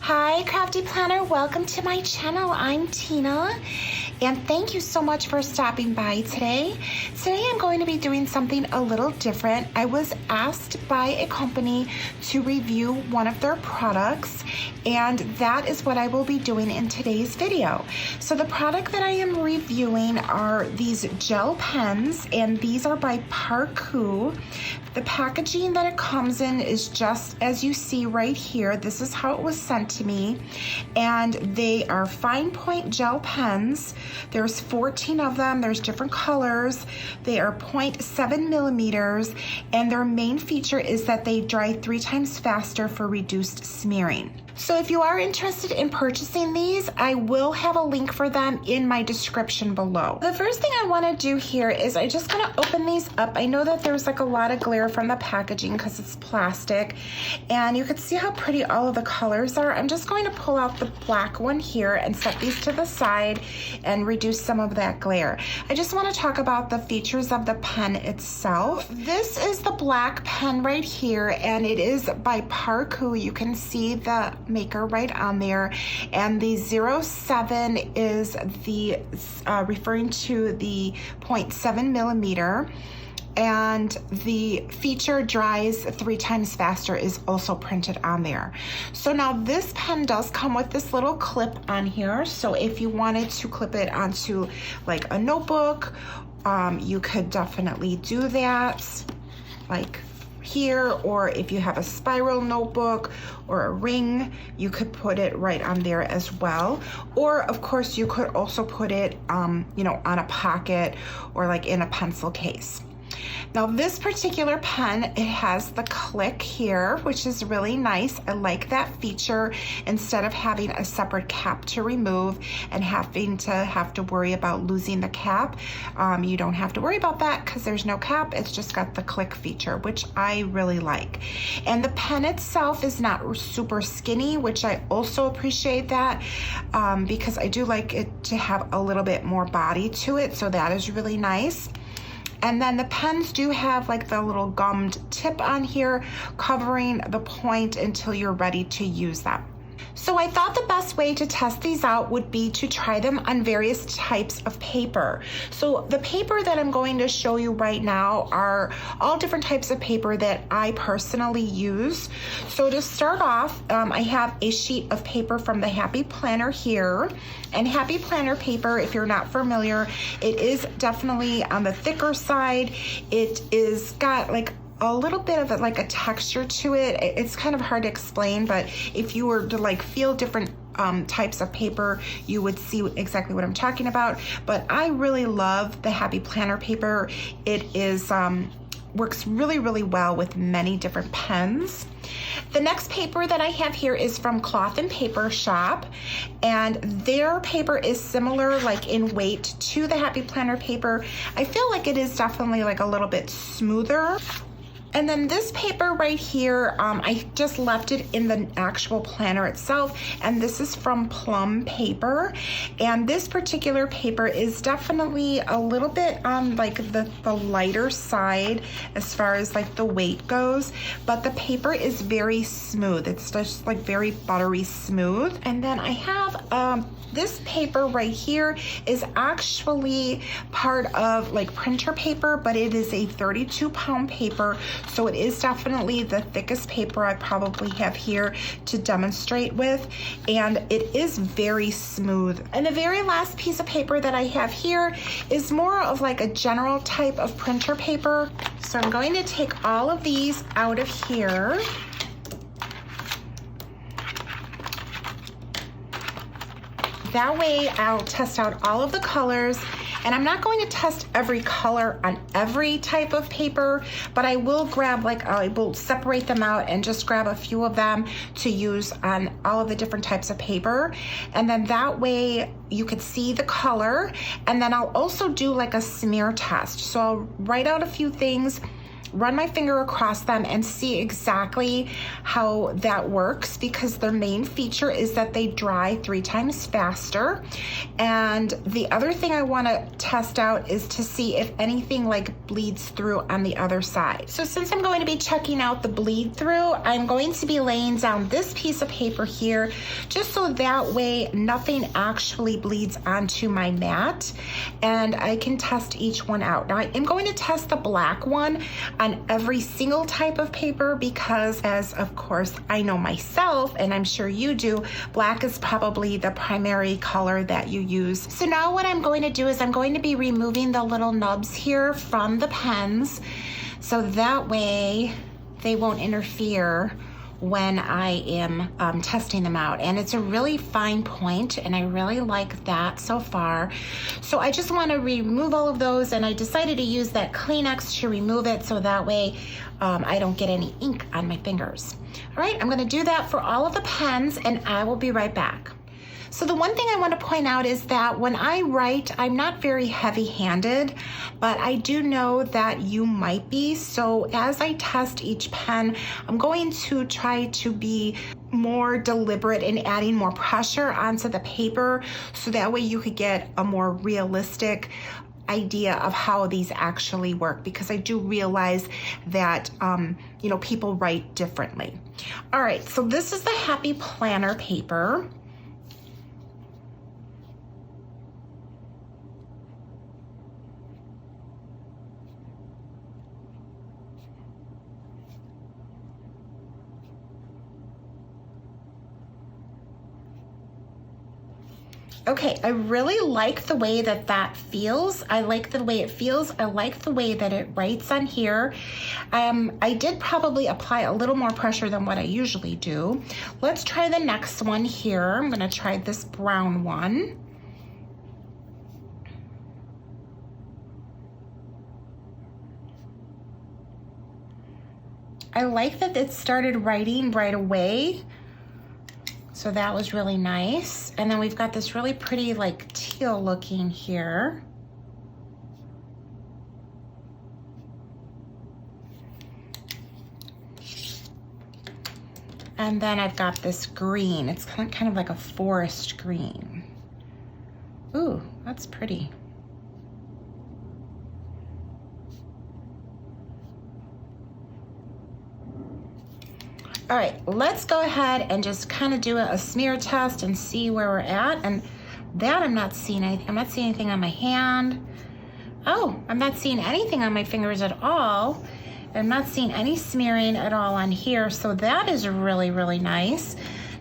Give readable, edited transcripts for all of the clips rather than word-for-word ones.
Hi Crafty Planner, welcome to my channel. I'm Tina and thank you so much for stopping by today. Today I'm going to be doing something a little different. I was asked by a company to review one of their products and that is what I will be doing in today's video. So the product that I am reviewing are these gel pens and these are by Parkoo. The packaging that it comes in is just as you see right here. This is how it was sent to me. And they are fine point gel pens. There's 14 of them. There's different colors. They are 0.7 millimeters. And their main feature is that they dry 3 times faster for reduced smearing. So if you are interested in purchasing these, I will have a link for them in my description below. The first thing I want to do here is I'm just going to open these up. I know that there's like a lot of glare from the packaging because it's plastic, and you can see how pretty all of the colors are. I'm just going to pull out the black one here and set these to the side and reduce some of that glare. I just want to talk about the features of the pen itself. This is the black pen right here, and it is by Parkoo. You can see the maker right on there, and the 07 is the referring to the 0.7 millimeter, and the feature dries 3 times faster is also printed on there. So now this pen does come with this little clip on here, so if you wanted to clip it onto like a notebook, you could definitely do that, like here, or if you have a spiral notebook or a ring, you could put it right on there as well. Or of course you could also put it you know, on a pocket or like in a pencil case. Now this particular pen, it has the click here, which is really nice. I like that feature. Instead of having a separate cap to remove and having to worry about losing the cap, you don't have to worry about that because there's no cap. It's just got the click feature, which I really like. And the pen itself is not super skinny, which I also appreciate that because I do like it to have a little bit more body to it, so that is really nice. And then the pens do have like the little gummed tip on here covering the point until you're ready to use them. So I thought the best way to test these out would be to try them on various types of paper. So the paper that I'm going to show you right now are all different types of paper that I personally use. So to start off, I have a sheet of paper from the Happy Planner here. And Happy Planner paper, if you're not familiar, it is definitely on the thicker side. It is got like a little bit of like a texture to it. It's kind of hard to explain, but if you were to like feel different types of paper, you would see exactly what I'm talking about. But I really love the Happy Planner paper. It is works really, really well with many different pens. The next paper that I have here is from Cloth and Paper Shop, and their paper is similar like in weight to the Happy Planner paper. I feel like it is definitely like a little bit smoother. And then this paper right here, I just left it in the actual planner itself, and this is from Plum Paper. And this particular paper is definitely a little bit on like the lighter side as far as like the weight goes, but the paper is very smooth. It's just like very buttery smooth. And then I have this paper right here is actually part of like printer paper, but it is a 32-pound paper. So it is definitely the thickest paper I probably have here to demonstrate with, and it is very smooth. And the very last piece of paper that I have here is more of like a general type of printer paper. So I'm going to take all of these out of here. That way I'll test out all of the colors, and I'm not going to test every color on every type of paper, but I will grab like, I will separate them out and just grab a few of them to use on all of the different types of paper. And then that way you could see the color, and then I'll also do like a smear test. So I'll write out a few things run my finger across them and see exactly how that works, because their main feature is that they dry 3 times faster. And the other thing I want to test out is to see if anything like bleeds through on the other side. So since I'm going to be checking out the bleed through, I'm going to be laying down this piece of paper here, just so that way nothing actually bleeds onto my mat, and I can test each one out. Now I am going to test the black one on every single type of paper, because as of course I know myself, and I'm sure you do, black is probably the primary color that you use. So now what I'm going to do is I'm going to be removing the little nubs here from the pens, so that way they won't interfere when I am testing them out. And it's a really fine point, and I really like that so far. So I just want to remove all of those, and I decided to use that Kleenex to remove it, so that way I don't get any ink on my fingers. All right, I'm going to do that for all of the pens, and I will be right back. So the one thing I want to point out is that when I write, I'm not very heavy-handed, but I do know that you might be. So as I test each pen, I'm going to try to be more deliberate in adding more pressure onto the paper, so that way you could get a more realistic idea of how these actually work, because I do realize that you know, people write differently. All right, so this is the Happy Planner paper. Okay, I really like the way that that feels. I like the way it feels. I like the way that it writes on here. I did probably apply a little more pressure than what I usually do. Let's try the next one here. I'm gonna try this brown one. I like that it started writing right away. So that was really nice. And then we've got this really pretty like teal looking here. And then I've got this green. It's kind of like a forest green. Ooh, that's pretty. All right, let's go ahead and just kind of do a smear test and see where we're at. And that I'm not seeing anything. I'm not seeing anything on my hand. Oh, I'm not seeing anything on my fingers at all. I'm not seeing any smearing at all on here. So that is really, really nice.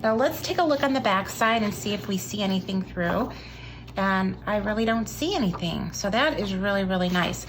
Now let's take a look on the back side and see if we see anything through. And I really don't see anything. So that is really, really nice.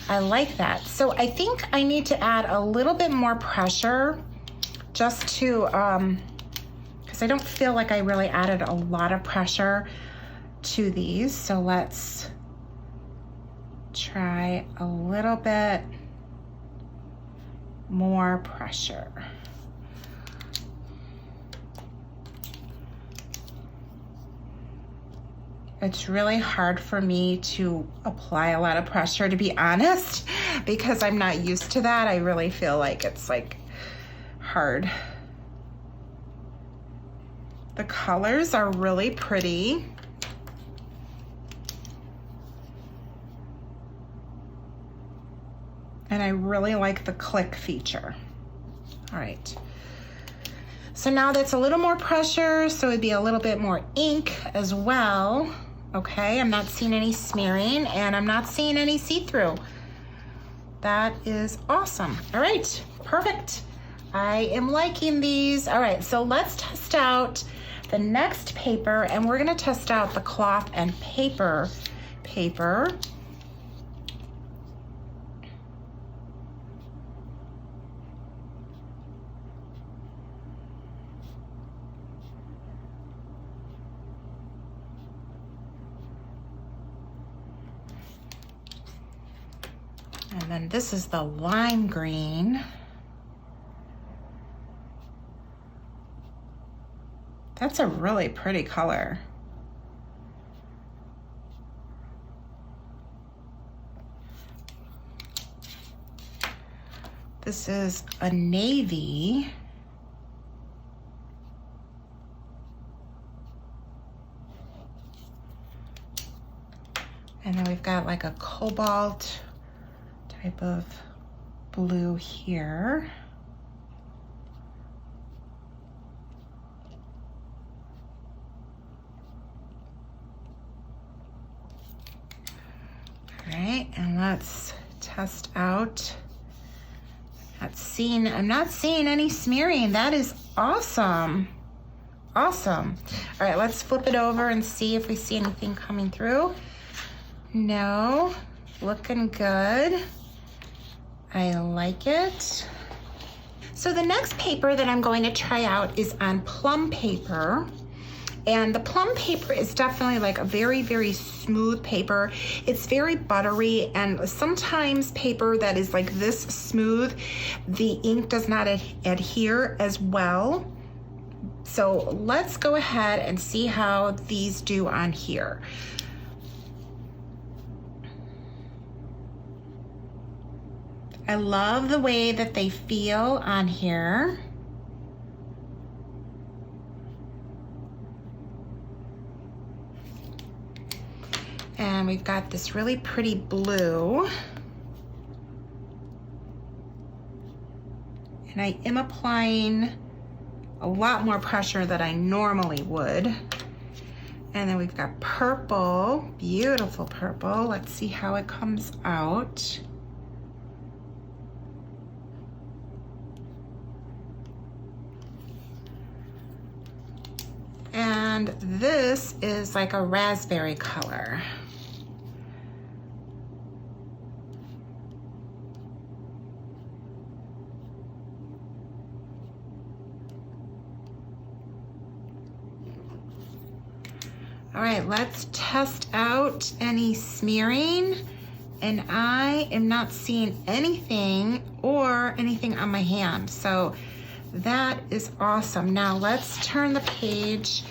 I like that. So I think I need to add a little bit more pressure, just to, because I don't feel like I really added a lot of pressure to these. So let's try a little bit more pressure. It's really hard for me to apply a lot of pressure, to be honest, because I'm not used to that. I really feel like it's like hard. The colors are really pretty. And I really like the click feature. All right. So now that's a little more pressure, so it'd be a little bit more ink as well. Okay, I'm not seeing any smearing, and I'm not seeing any see-through. That is awesome. All right, perfect. I am liking these. All right, so let's test out the next paper, and we're gonna test out the cloth and paper. And then this is the lime green. That's a really pretty color. This is a navy. And then we've got like a cobalt type of blue here. All right, and let's test out. I'm not seeing any smearing. That is awesome. Awesome. All right, let's flip it over and see if we see anything coming through. No, looking good. I like it. So the next paper that I'm going to try out is on Plum Paper. And the Plum Paper is definitely like a very, very smooth paper. It's very buttery, and sometimes paper that is like this smooth, the ink does not adhere as well. So let's go ahead and see how these do on here. I love the way that they feel on here. And we've got this really pretty blue. And I am applying a lot more pressure than I normally would. And then we've got purple, beautiful purple. Let's see how it comes out. And this is like a raspberry color. All right, let's test out any smearing. And I am not seeing anything or anything on my hand. So that is awesome. Now let's turn the page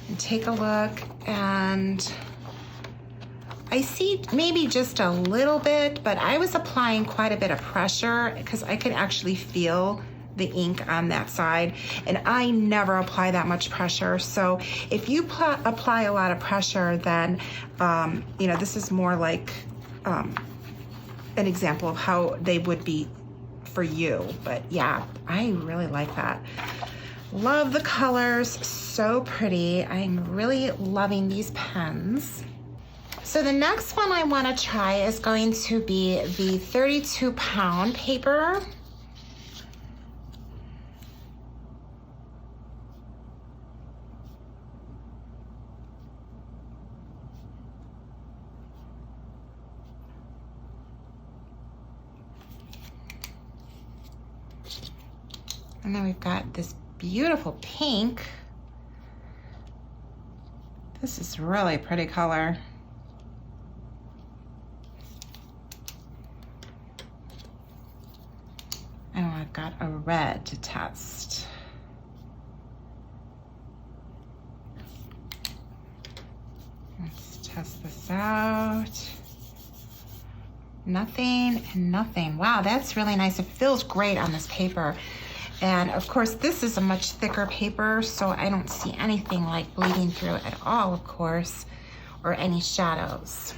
and take a look, and I see maybe just a little bit, but I was applying quite a bit of pressure because I could actually feel the ink on that side, and I never apply that much pressure. So if you apply a lot of pressure, then you know, this is more like an example of how they would be for you. But yeah, I really like that. Love the colors, so pretty. I'm really loving these pens. So the next one I want to try is going to be the 32-pound paper. And then we've got this beautiful pink. This is really pretty color. And I've got a red to test. Let's test this out. Nothing and nothing. Wow, that's really nice. It feels great on this paper. And of course, this is a much thicker paper, so I don't see anything like bleeding through at all, of course, or any shadows.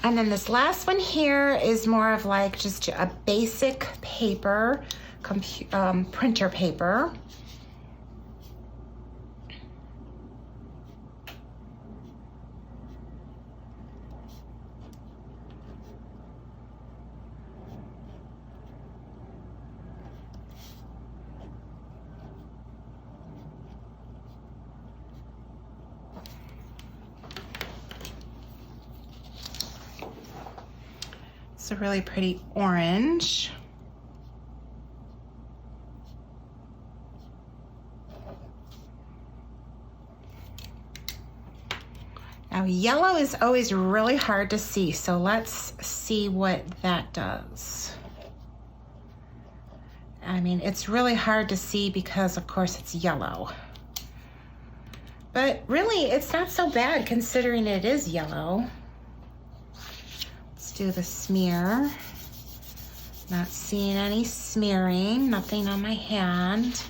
And then this last one here is more of like just a basic paper, printer paper. It's a really pretty orange. Now yellow is always really hard to see, so let's see what that does. I mean, it's really hard to see because of course it's yellow. But really, it's not so bad considering it is yellow. do the smear. Not seeing any smearing, nothing on my hand.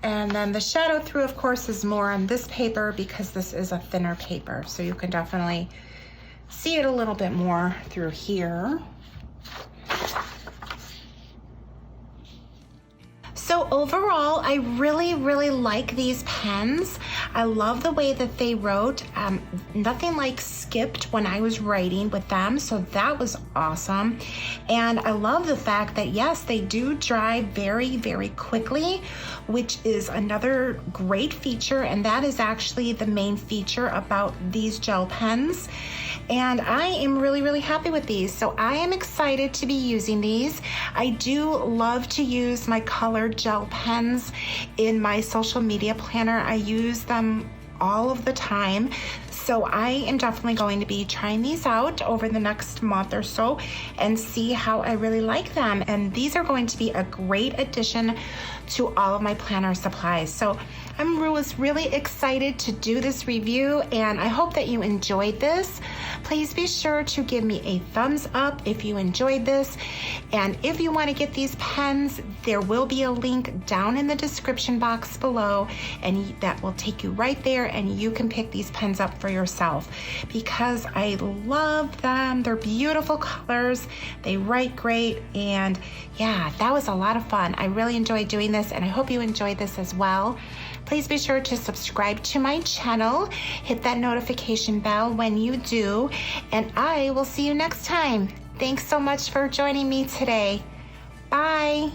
And then the shadow through, of course, is more on this paper because this is a thinner paper. So you can definitely see it a little bit more through here. So overall, I really, really like these pens. I love the way that they wrote. Nothing like skipped when I was writing with them, so that was awesome. And I love the fact that, yes, they do dry very, very quickly, which is another great feature, and that is actually the main feature about these gel pens. And I am really, really happy with these. So I am excited to be using these. I do love to use my colored gel pens in my social media planner. I use them all of the time. So I am definitely going to be trying these out over the next month or so and see how I really like them. And these are going to be a great addition to all of my planner supplies. So I was really excited to do this review, and I hope that you enjoyed this. Please be sure to give me a thumbs up if you enjoyed this. And if you want to get these pens, there will be a link down in the description box below, and that will take you right there, and you can pick these pens up for yourself because I love them. They're beautiful colors. They write great, and yeah, that was a lot of fun. I really enjoyed doing this, and I hope you enjoyed this as well. Please be sure to subscribe to my channel, hit that notification bell when you do, and I will see you next time. Thanks so much for joining me today. Bye.